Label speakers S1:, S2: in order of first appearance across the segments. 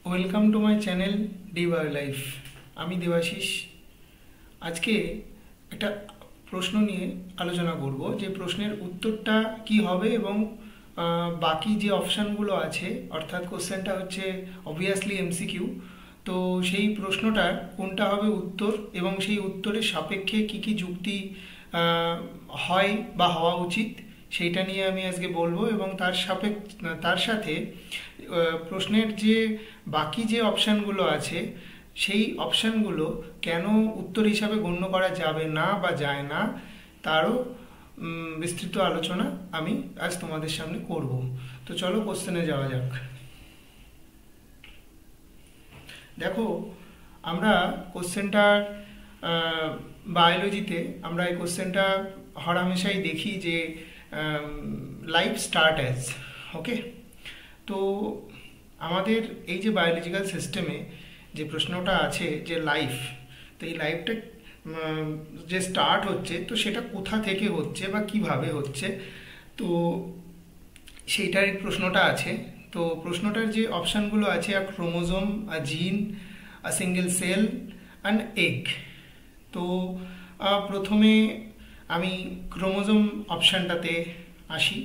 S1: Welcome to my channel D bio life. আমি দেবাশিস। আজকে একটা প্রশ্ন নিয়ে আলোচনা করব, যে প্রশ্নের উত্তরটা কি হবে এবং বাকি যে অপশানগুলো আছে, অর্থাৎ কোশ্চেনটা হচ্ছে অবভিয়াসলি এমসিকিউ। তো সেই প্রশ্নটার কোনটা হবে উত্তর এবং সেই উত্তরের সাপেক্ষে কি কি যুক্তি হয় বা হওয়া উচিত, সেইটা নিয়ে আমি আজকে বলবো। এবং তার সাথে প্রশ্নের যে বাকি যে অপশানগুলো আছে, সেই অপশানগুলো কেন উত্তর হিসাবে গণ্য করা যাবে না বা যায় না, তারও বিস্তৃত আলোচনা আমি আজ তোমাদের সামনে করব। তো চলো কোশ্চেনে যাওয়া যাক। দেখো, আমরা কোশ্চেনটার বায়োলজিতে আমরা এই কোশ্চেনটা হরহামেশাই দেখি যে লাইফ স্টার্ট অ্যাজ, ওকে। তো আমাদের এই যে বায়োলজিক্যাল সিস্টেমে যে প্রশ্নটা আছে যে লাইফ, তো এই লাইফটা যে স্টার্ট হচ্ছে, তো সেটা কোথা থেকে হচ্ছে বা কিভাবে হচ্ছে, তো সেইটার প্রশ্নটা আছে। তো প্রশ্নটার যে অপশানগুলো আছে, আ ক্রোমোজোম, আ জিন, আ সিঙ্গেল সেল অ্যান্ড এগ। তো প্রথমে আমি ক্রোমোজোম অপশানটাতে আসি।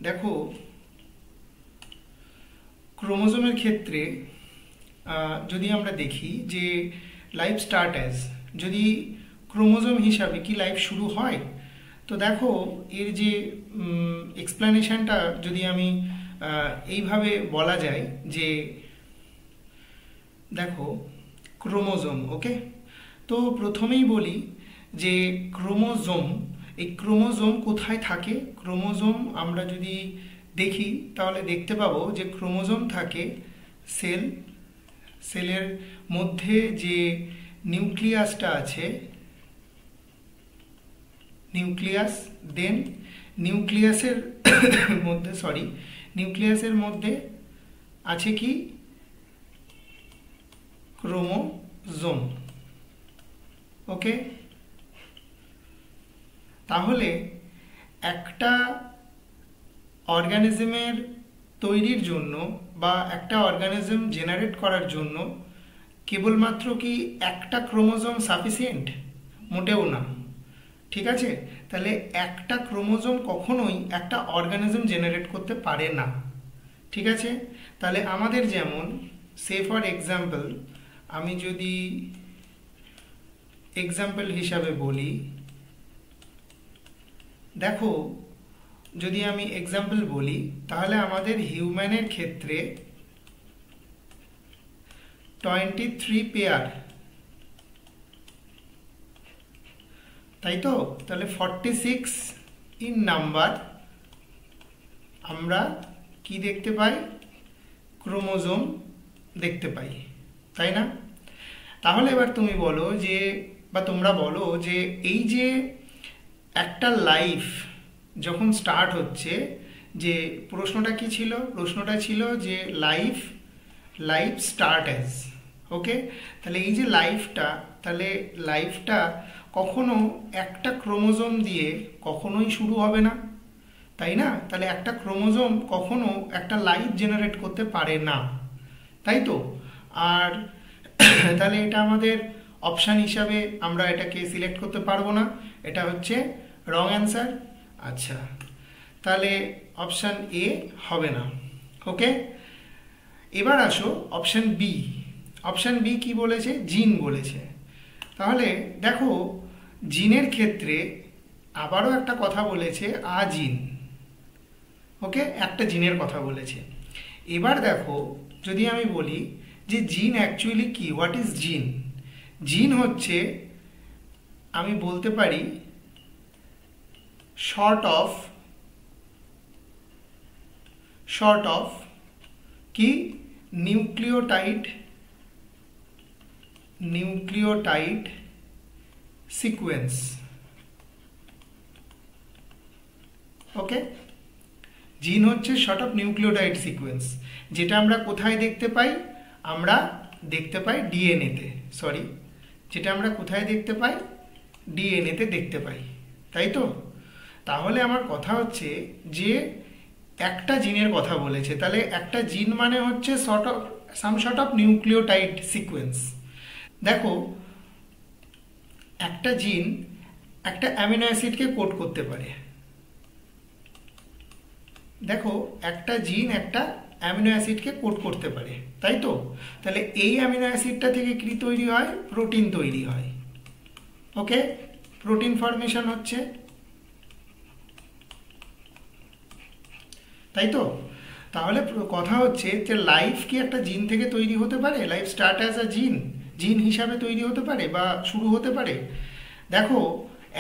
S1: দেখো, ক্রোমোজোমের ক্ষেত্রে যদি আমরা দেখি যে লাইফ স্টার্ট অ্যাজ, যদি ক্রোমোজোম হিসাবে কি লাইফ শুরু হয়, তো দেখো এর যে এক্সপ্লেনেশনটা যদি আমি এইভাবে বলা যায় যে দেখো ক্রোমোজোম, ওকে। তো প্রথমেই বলি যে ক্রোমোজোম, এই ক্রোমোজোম কোথায় থাকে। ক্রোমোজোম আমরা যদি দেখি তাহলে দেখতে পাবো যে ক্রোমোজোম থাকে সেলের মধ্যে যে নিউক্লিয়াসটা আছে, নিউক্লিয়াস, দেন নিউক্লিয়াসের মধ্যে আছে কি ক্রোমোজোম, ওকে। তাহলে একটা অর্গানিজমের তৈরির জন্য বা একটা অর্গানিজম জেনারেট করার জন্য কেবলমাত্র কি একটা ক্রোমোজোম সাফিসিয়েন্ট? মোটেও না, ঠিক আছে। তাহলে একটা ক্রোমোজোম কখনোই একটা অর্গানিজম জেনারেট করতে পারে না, ঠিক আছে। তাহলে আমাদের যেমন সে ফর এক্সাম্পল, আমি যদি এক্সাম্পল হিসাবে বলি, দেখো যদি আমি এক্সাম্পল বলি তাহলে আমাদের হিউম্যানের ক্ষেত্রে 23 পেয়ার, তাই তো। তাহলে 46 ইন নাম্বার আমরা কি দেখতে পাই? ক্রোমোজোম দেখতে পাই, তাই না? তাহলে এবার তুমি বলো যে, বা তোমরা বলো যে এই যে একটা লাইফ যখন স্টার্ট হচ্ছে, যে প্রশ্নটা কি ছিল? প্রশ্নটা ছিল যে লাইফ স্টার্ট অ্যাজ, ওকে। তাহলে এই যে লাইফটা কখনো একটা ক্রোমোজোম দিয়ে কখনোই শুরু হবে না, তাই না? তাহলে একটা ক্রোমোজোম কখনো একটা লাইফ জেনারেট করতে পারে না, তাই তো। আর তাহলে এটা আমাদের অপশান হিসাবে আমরা এটাকে সিলেক্ট করতে পারবো না, এটা হচ্ছে রং অ্যান্সার। আচ্ছা, তাহলে অপশান এ হবে না, ওকে। এবার আসো অপশান বি। অপশান বি কি বলেছে? জিন বলেছে। তাহলে দেখো, জিনের ক্ষেত্রে আবারও একটা কথা বলেছে, আজিন, ওকে, একটা জিনের কথা বলেছে। এবার দেখো, যদি আমি বলি যে জিন অ্যাকচুয়ালি কি, হোয়াট ইজ জিন? জিন হচ্ছে, আমি বলতে পারি, শর্ট অফ কি নিউক্লিওটাইড সিকোয়েন্স, ওকে। জিন হচ্ছে শর্ট অফ নিউক্লিওটাইড সিকোয়েন্স, যেটা আমরা কোথায় দেখতে পাই? আমরা দেখতে পাই ডিএনএতে, যেটা আমরা কোথায় দেখতে পাই? ডিএনএতে দেখতে পাই, তাই তো। তাহলে আমার কথা হচ্ছে যে একটা জিনের কথা বলেছে, তাহলে একটা জিন মানে হচ্ছে some sort of nucleotide sequence. দেখো একটা জিন একটা অ্যামিনো অ্যাসিডকে কোড করতে পারে। দেখো একটা জিন একটা অ্যামিনো অ্যাসিডকে কোড করতে পারে, তাই তো? তাহলে এই অ্যামিনো অ্যাসিডটা থেকে কি তৈরি হয়? প্রোটিন তৈরি হয়। ওকে, প্রোটিন ফর্মেশন হচ্ছে, তাই তো? তাহলে কথা হচ্ছে যে লাইফ কি একটা জিন থেকে তৈরি হতে পারে? লাইফ স্টার্ট অ্যাজ আ জিন, জিন হিসাবে তৈরি হতে পারে বা শুরু হতে পারে? দেখো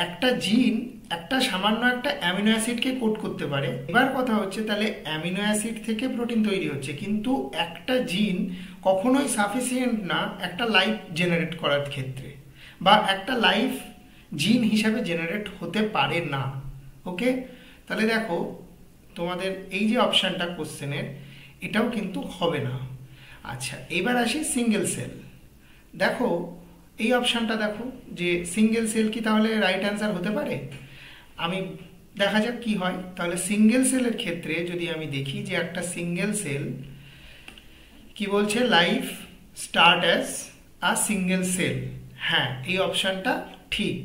S1: একটা জিন একটা সামান্য একটা অ্যামিনো অ্যাসিডকে কোড করতে পারে। এবার কথা হচ্ছে তাহলে অ্যামিনো অ্যাসিড থেকে প্রোটিন তৈরি হচ্ছে, কিন্তু একটা জিন কখনোই সাফিসিয়েন্ট না একটা লাইফ জেনারেট করার ক্ষেত্রে, বা একটা লাইফ জিন হিসাবে জেনারেট হতে পারে না। ওকে, তাহলে দেখো তোমাদের এই যে অপশানটা কোশ্চেনের, এটাও কিন্তু হবে না। আচ্ছা, এবার আসি সিঙ্গেল সেল। দেখো এই অপশানটা দেখো যে সিঙ্গেল সেল কি তাহলে রাইট অ্যান্সার হতে পারে? আমি দেখা যাক কি হয়। তাহলে সিঙ্গেল সেলের ক্ষেত্রে যদি আমি দেখি যে একটা সিঙ্গেল সেল কি বলছে, life start as a single sell. হ্যাঁ, এই অপশানটা ঠিক।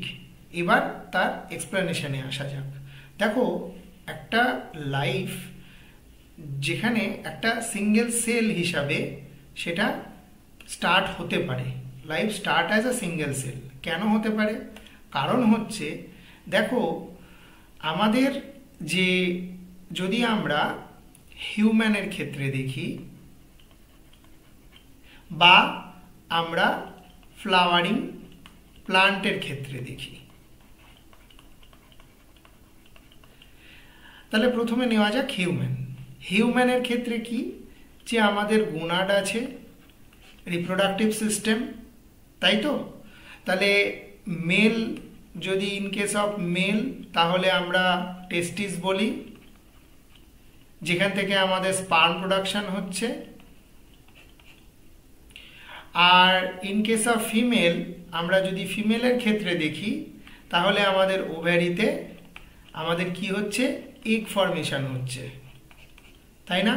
S1: এবার তার এক্সপ্লেনেশনে আসা যাক। দেখো একটা লাইফ যেখানে একটা সিঙ্গেল সেল হিসাবে সেটা স্টার্ট হতে পারে, life start as a single sell কেন হতে পারে? কারণ হচ্ছে দেখো আমাদের যে, যদি আমরা হিউম্যানের ক্ষেত্রে দেখি বা আমরা ফ্লাওয়ারিং প্লান্টের ক্ষেত্রে দেখি, তাহলে প্রথমে নেওয়া যাক হিউম্যান। হিউম্যানের ক্ষেত্রে কি, যে আমাদের গোনাড আছে, রিপ্রোডাক্টিভ সিস্টেম, তাই তো? তাহলে মেল, যদি ইন কেস অফ মেল তাহলে আমরা টেস্টিস বলি, যেখান থেকে আমাদের স্পার্ম প্রোডাকশন হচ্ছে। আর ইন কেস অফ ফিমেল, আমরা যদি ফিমেলের ক্ষেত্রে দেখি তাহলে আমাদের ওভ্যারিতে আমাদের কি হচ্ছে, এগ ফর্মেশন হচ্ছে, তাই না?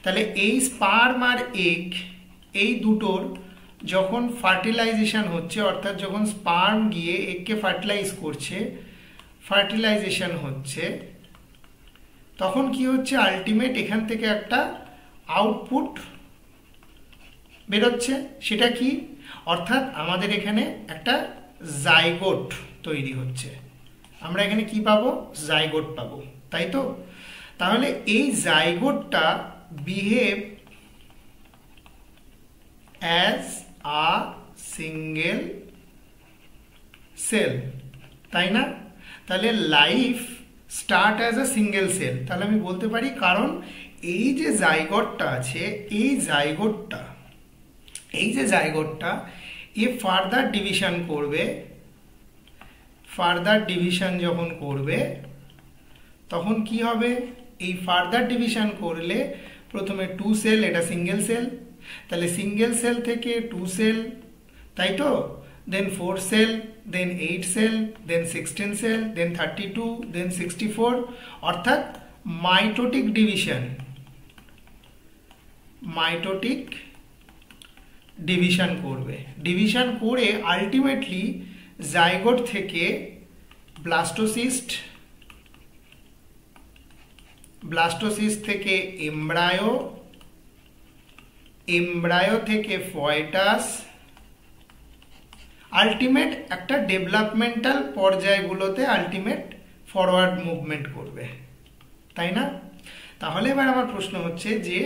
S1: তাহলে এই স্পার্ম আর এগ, এই দুটোর যখন ফার্টিলাইজেশন হচ্ছে, অর্থাৎ যখন স্পার্ম গিয়ে এগকে ফার্টিলাইজ করছে, ফার্টিলাইজেশন হচ্ছে, তখন কি হচ্ছে, আলটিমেট এখান থেকে একটা আউটপুট বেরোচ্ছে। সেটা কি? অর্থাৎ আমাদের এখানে একটা জাইগোট তৈরি হচ্ছে। আমরা এখানে কি পাবো? জাইগোট পাবো, তাই তো? তাহলে এই জাইগোটটা behave as a single cell, তাই না? তাহলে life start as a single cell. তাহলে আমি বলতে পারি, কারণ এই যে জাইগোটটা আছে, এই জাইগোটটা এ ফার্দার ডিভিশন করবে। ফার্দার ডিভিশন যখন করবে তখন কি হবে, এই ফার্দার ডিভিশন করলে প্রথমে 2 সেল, এটা সিঙ্গেল সেল, তাহলে সিঙ্গেল সেল থেকে 2 সেল, তাই তো? দেন 4 সেল, দেন 8 সেল, দেন 16 সেল, দেন 32, দেন 64, অর্থাৎ মাইটোটিক ডিভিশন করবে। ডিভিশন করে আলটিমেটলি জাইগোট থেকে ব্লাস্টোসিস্ট থেকে এমব্রায়ো থেকে ফয়েটাস, আলটিমেট একটা ডেভেলপমেন্টাল পর্যায়গুলোতে আলটিমেট ফরওয়ার্ড মুভমেন্ট করবে, তাই না? তাহলে এবার আমার প্রশ্ন হচ্ছে যে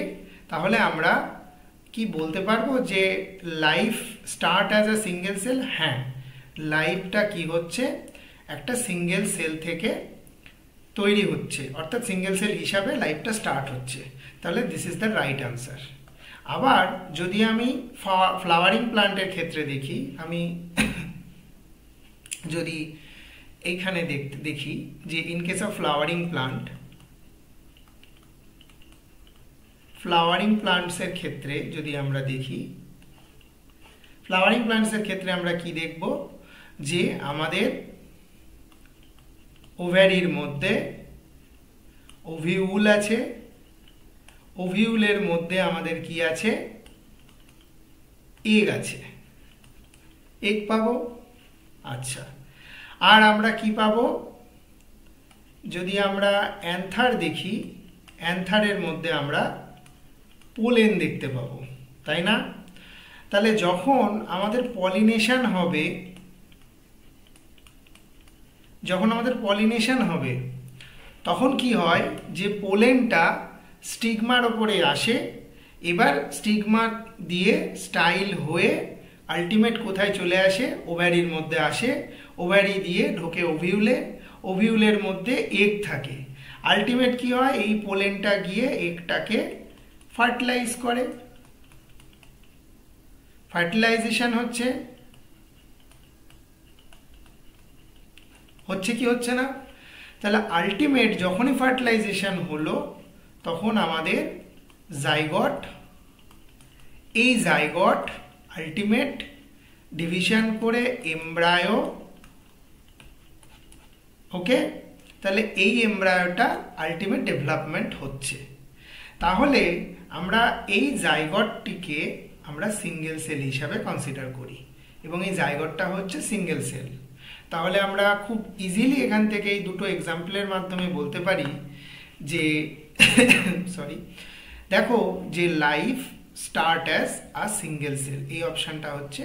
S1: তাহলে আমরা কি বলতে পারবো যে life start as a single sell? হ্যাঁ, লাইফটা কি হচ্ছে, একটা সিঙ্গেল সেল থেকে তৈরি হচ্ছে, অর্থাৎ সিঙ্গেল সেল হিসাবে লাইফটা স্টার্ট হচ্ছে। তাহলে this is the right answer. আবার যদি আমি ফ্লাওয়ারিং প্লান্টের ক্ষেত্রে দেখি, আমি যদি এইখানে দেখি যে ইন কেস অফ ফ্লাওয়ারিং প্লান্টসের ক্ষেত্রে যদি আমরা দেখি, ফ্লাওয়ারিং প্লান্টসের ক্ষেত্রে আমরা কি দেখব, যে আমাদের ওভ্যারির মধ্যে ওভিউল আছে, ওভিউলের মধ্যে আমাদের কি আছে, এগ আছে, এগ পাবো। আচ্ছা, আর আমরা কি পাবো? যদি আমরা অ্যান্থার দেখি, অ্যান্থারের মধ্যে আমরা পোলেন দেখতে পাবো, তাই না? তাহলে যখন আমাদের পলিনেশন হবে, তখন কি হয় যে পোলেনটা স্টিগমার ওপরে আসে, এবার স্টিগমা দিয়ে স্টাইল হয়ে আলটিমেট কোথায় চলে আসে? ওভ্যারির মধ্যে আসে, ওভ্যারি দিয়ে ঢোকে ওভিউলে, ওভিউলের মধ্যে এগ থাকে। আলটিমেট কি হয়? এই পোলেনটা গিয়ে এগটাকে ফার্টিলাইজ করে, ফার্টিলাইজেশন হচ্ছে কি হচ্ছে না? তাহলে আলটিমেট যখনই ফার্টিলাইজেশন হলো তখন আমাদের জাইগট, এই জাইগট আলটিমেট ডিভিশন করে এমব্রায়ো, ওকে? তাহলে এই এমব্রায়োটা আলটিমেট ডেভেলপমেন্ট হচ্ছে। তাহলে আমরা এই জাইগটটিকে আমরা সিঙ্গেল সেল হিসাবে কনসিডার করি এবং এই জাইগটটা হচ্ছে সিঙ্গেল সেল। তাহলে আমরা খুব ইজিলি এখান থেকে এই দুটো এক্সাম্পলের মাধ্যমে বলতে পারি যে দেখো যে life start as a single sell, এই অপশনটা হচ্ছে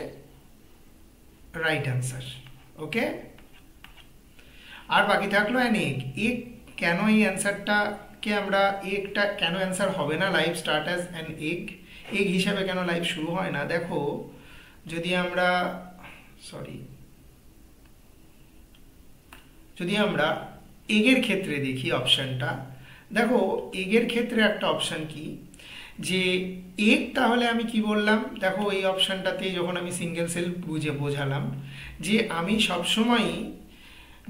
S1: রাইট অ্যান্সার, ওকে? আর বাকি থাকলো অ্যান এগ। এগ কেন এই অ্যান্সারটাকে আমরা, এগটা কেন অ্যান্সার হবে না? Life start as an egg, egg হিসাবে কেন লাইফ শুরু হয় না? দেখো যদি আমরা এগের ক্ষেত্রে দেখি অপশনটা, দেখো এগের ক্ষেত্রে একটা অপশন কি যে এগ, তাহলে আমি কি বললাম? দেখো এই অপশনটাতে যখন আমি সিঙ্গেল সেল বোঝালাম যে আমি সবসময়ই,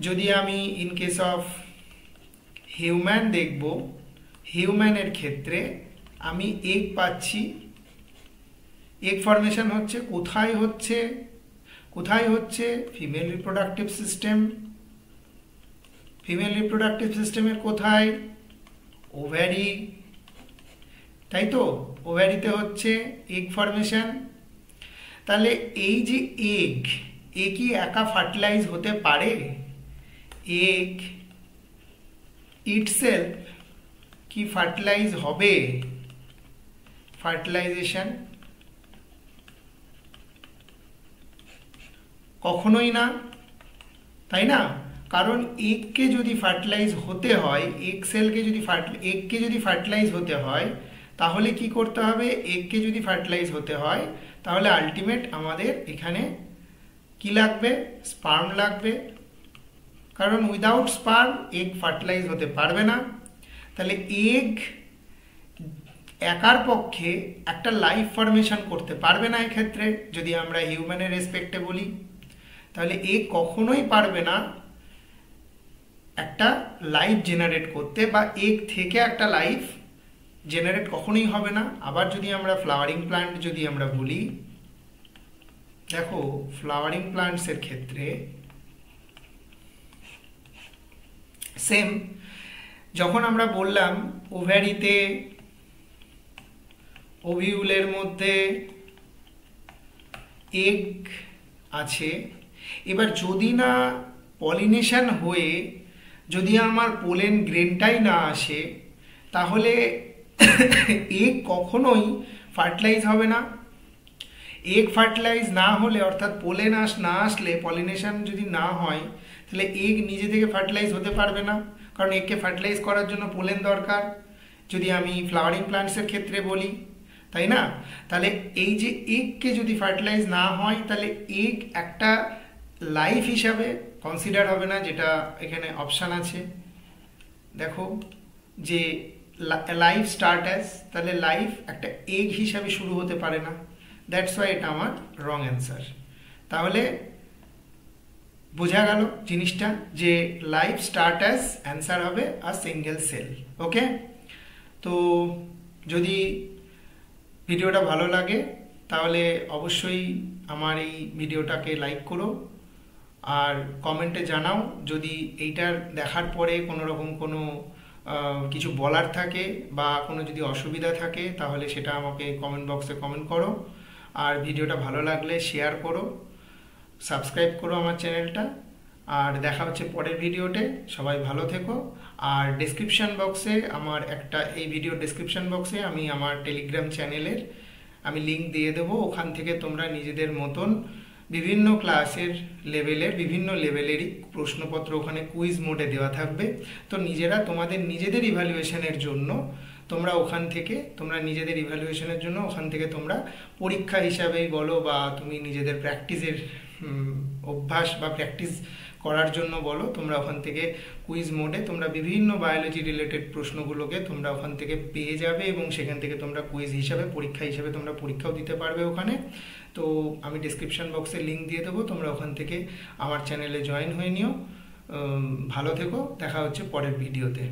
S1: যদি আমি ইন কেস অফ হিউম্যান দেখব, হিউম্যানের ক্ষেত্রে আমি এগ পাচ্ছি, এগ ফর্মেশন হচ্ছে কোথায় হচ্ছে? Female reproductive system. Female reproductive সিস্টেমের কোথায়? ওভ্যারি, তাই তো? ওভ্যারিতে হচ্ছে এগ ফর্মেশন। তাহলে এই যে এগ, এ কি একা ফার্টিলাইজ হতে পারে? এগ ইটসেলফ কি ফার্টিলাইজ হবে? ফার্টিলাইজেশন কখনোই না, তাই না? কারণ এগকে যদি ফার্টিলাইজ হতে হয়, এগকে যদি ফার্টিলাইজ হতে হয় তাহলে কি করতে হবে? এগকে যদি ফার্টিলাইজ হতে হয় তাহলে আলটিমেট আমাদের এখানে কি লাগবে? স্পার্ম লাগবে, কারণ উইদাউট স্পার্ম এগ ফার্টিলাইজ হতে পারবে না। তাহলে এগ একার পক্ষে একটা লাইফ ফর্মেশন করতে পারবে না এক্ষেত্রে, যদি আমরা হিউম্যানের রেসপেক্টে বলি। তাহলে এগ কখনোই পারবে না একটা লাইফ জেনারেট করতে, বা এগ থেকে একটা লাইফ জেনারেট কখনোই হবে না। আবার যদি আমরা ফ্লাওয়ারিং প্লান্ট যদি আমরা বলি, দেখো ফ্লাওয়ারিং প্লান্টসের ক্ষেত্রে সেম, যখন আমরা বললাম ওভ্যারিতে ওভিউলের মধ্যে এগ আছে, এবার যদি না পলিনেশন হয়ে যদি আমার পোলেন গ্রেনটাই না আসে তাহলে এগ কখনোই ফার্টিলাইজ হবে না। এগ ফার্টিলাইজ না হলে, অর্থাৎ পোলেন না আসলে, পলিনেশন যদি না হয় তাহলে এগ নিজে থেকে ফার্টিলাইজ হতে পারবে না, কারণ এগকে ফার্টিলাইজ করার জন্য পোলেন দরকার, যদি আমি ফ্লাওয়ারিং প্লান্টসের ক্ষেত্রে বলি, তাই না? তাহলে এই যে এগকে যদি ফার্টিলাইজ না হয় তাহলে এগ একটা লাইফ হিসাবে কনসিডার হবে না, যেটা এখানে অপশান আছে। দেখো যে লাইফ স্টার্ট অ্যাজ, তাহলে লাইফ একটা এগ হিসাবে শুরু হতে পারে না, দ্যাটস ওয়াই এটা আমার রং অ্যান্সার। তাহলে বোঝা গেল জিনিসটা যে লাইফ স্টার্ট অ্যাজ অ্যান্সার হবে আর সিঙ্গেল সেল, ওকে? তো যদি ভিডিওটা ভালো লাগে তাহলে অবশ্যই আমার এই ভিডিওটাকে লাইক করো আর কমেন্টে জানাও যদি এইটার দেখার পরে কোনো রকম কোনো কিছু বলার থাকে বা কোনো যদি অসুবিধা থাকে তাহলে সেটা আমাকে কমেন্ট বক্সে কমেন্ট করো। আর ভিডিওটা ভালো লাগলে শেয়ার করো, সাবস্ক্রাইব করো আমার চ্যানেলটা। আর দেখা হচ্ছে পরের ভিডিওতে। সবাই ভালো থেকো। আর ডেসক্রিপশন বক্সে আমার একটা, এই ভিডিও ডেসক্রিপশন বক্সে আমি আমার টেলিগ্রাম চ্যানেলের আমি লিংক দিয়ে দেবো। ওখান থেকে তোমরা নিজেদের মতন বিভিন্ন ক্লাসের লেভেলের, বিভিন্ন লেভেলেরই প্রশ্নপত্র ওখানে কুইজ মোডে দেওয়া থাকবে। তো নিজেরা তোমাদের নিজেদের ইভ্যালুয়েশনের জন্য তোমরা ওখান থেকে, তোমরা নিজেদের ইভ্যালুয়েশনের জন্য ওখান থেকে তোমরা পরীক্ষা হিসাবেই বলো বা তুমি নিজেদের প্র্যাকটিসের অভ্যাস বা প্র্যাকটিস করার জন্য বলো, তোমরা ওখান থেকে কুইজ মোডে তোমরা বিভিন্ন বায়োলজি রিলেটেড প্রশ্নগুলোকে তোমরা ওখান থেকে পেয়ে যাবে এবং সেখান থেকে তোমরা কুইজ হিসাবে, পরীক্ষা হিসাবে তোমরা পরীক্ষাও দিতে পারবে ওখানে। তো আমি ডিসক্রিপশন বক্সে লিংক দিয়ে দেবো, তোমরা ওখান থেকে আমার চ্যানেলে জয়েন হয়ে নিও। ভালো থেকো, দেখা হচ্ছে পরের ভিডিওতে।